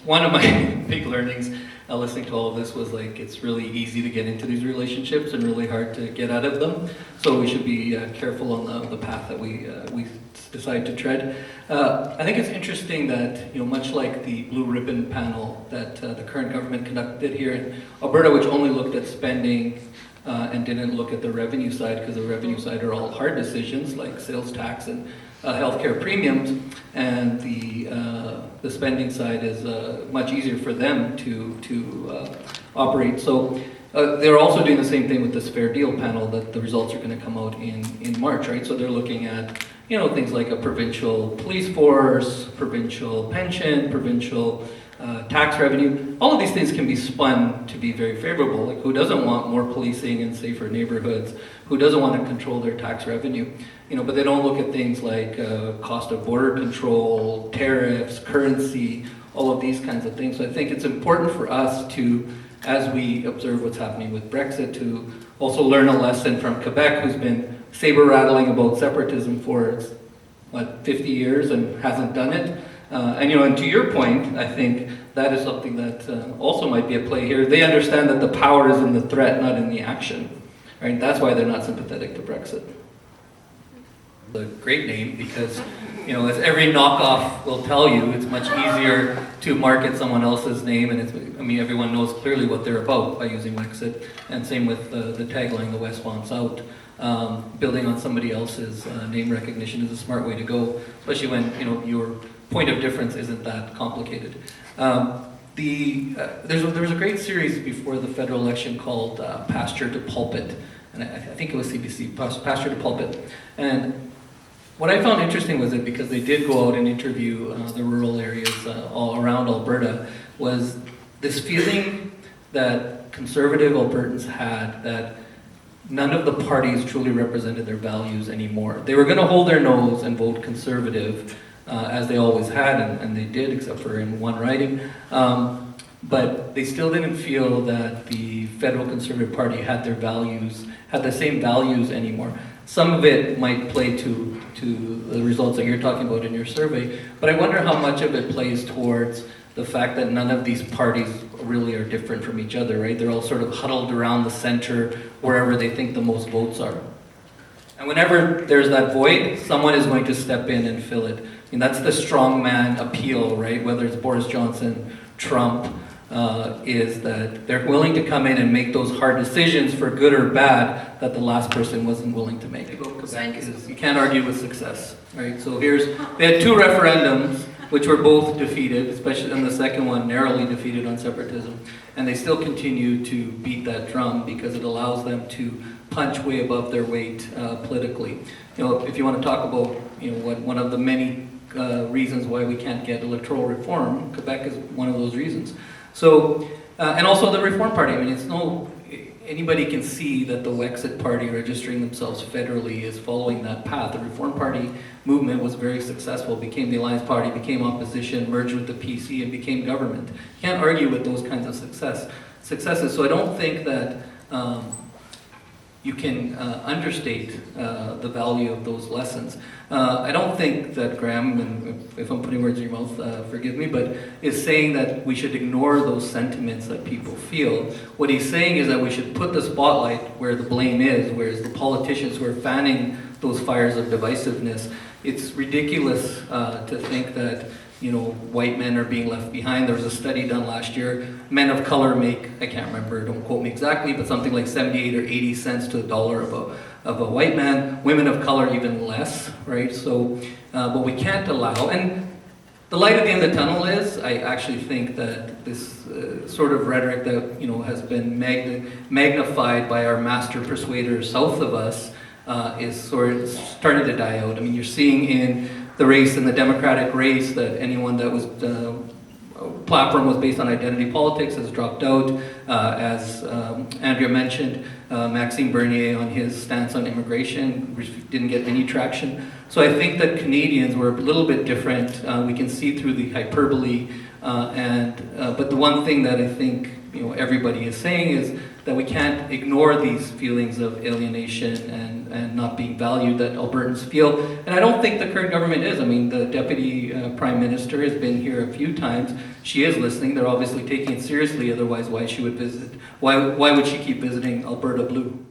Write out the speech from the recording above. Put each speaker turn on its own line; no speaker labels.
One of my big learnings listening to all of this was like it's really easy to get into these relationships and really hard to get out of them. So we should be careful on the path that we decide to tread. I think it's interesting that, much like the Blue Ribbon panel that the current government conducted here in Alberta, which only looked at spending and didn't look at the revenue side, because the revenue side are all hard decisions like sales tax and healthcare premiums, and the spending side is much easier for them to operate. So they're also doing the same thing with this Fair Deal panel, that the results are going to come out in March, right? So they're looking at things like a provincial police force, provincial pension, provincial tax revenue. All of these things can be spun to be very favorable. Like, who doesn't want more policing and safer neighborhoods? Who doesn't want to control their tax revenue? But they don't look at things like cost of border control, tariffs, currency, all of these kinds of things. So I think it's important for us to, as we observe what's happening with Brexit, to also learn a lesson from Quebec, who's been saber-rattling about separatism for, 50 years and hasn't done it. And to your point, I think that is something that also might be at play here. They understand that the power is in the threat, not in the action. Right? That's why they're not sympathetic to Brexit. A great name because, as every knockoff will tell you, it's much easier to market someone else's name, and everyone knows clearly what they're about by using Wexit. And same with the tagline, "The West wants out." Building on somebody else's name recognition is a smart way to go, especially when your point of difference isn't that complicated. There was a great series before the federal election called Pasture to Pulpit, and I think it was CBC, Pasture to Pulpit. And what I found interesting was that because they did go out and interview the rural areas all around Alberta, was this feeling that conservative Albertans had that none of the parties truly represented their values anymore. They were going to hold their nose and vote conservative, as they always had, and they did, except for in one riding. But they still didn't feel that the federal Conservative Party had the same values anymore. Some of it might play to the results that you're talking about in your survey, but I wonder how much of it plays towards the fact that none of these parties really are different from each other, right? They're all sort of huddled around the center, wherever they think the most votes are. And whenever there's that void, someone is going to step in and fill it. That's the strongman appeal, right? Whether it's Boris Johnson, Trump, is that they're willing to come in and make those hard decisions for good or bad that the last person wasn't willing to make. You can't argue with success, right? So they had two referendums, which were both defeated, especially in the second one, narrowly defeated on separatism. And they still continue to beat that drum because it allows them to punch way above their weight politically. If you want to talk about, what one of the many reasons why we can't get electoral reform, Quebec is one of those reasons. So, and also the Reform Party. Anybody can see that the Wexit Party registering themselves federally is following that path. The Reform Party movement was very successful, became the Alliance Party, became opposition, merged with the PC, and became government. You can't argue with those kinds of successes. So I don't think that you can understate the value of those lessons. I don't think that Graham, and if I'm putting words in your mouth, forgive me, but is saying that we should ignore those sentiments that people feel. What he's saying is that we should put the spotlight where the blame is, whereas the politicians who are fanning those fires of divisiveness. It's ridiculous to think that white men are being left behind. There was a study done last year. Men of color make, I can't remember, don't quote me exactly, but something like 78 or 80 cents to the dollar of a white man. Women of color even less, right? So, but we can't allow, and the light at the end of the tunnel is, I actually think that this sort of rhetoric that has been magnified by our master persuaders south of us is sort of starting to die out. You're seeing in the race, in the Democratic race, that anyone that was platform was based on identity politics has dropped out. As Andrea mentioned, Maxime Bernier on his stance on immigration didn't get any traction. So I think that Canadians were a little bit different. We can see through the hyperbole, but the one thing that I think everybody is saying is that we can't ignore these feelings of alienation and not being valued that Albertans feel. And I don't think the current government is. I mean, the Deputy Prime Minister has been here a few times. She is listening. They're obviously taking it seriously. Otherwise, why would she keep visiting Alberta Blue?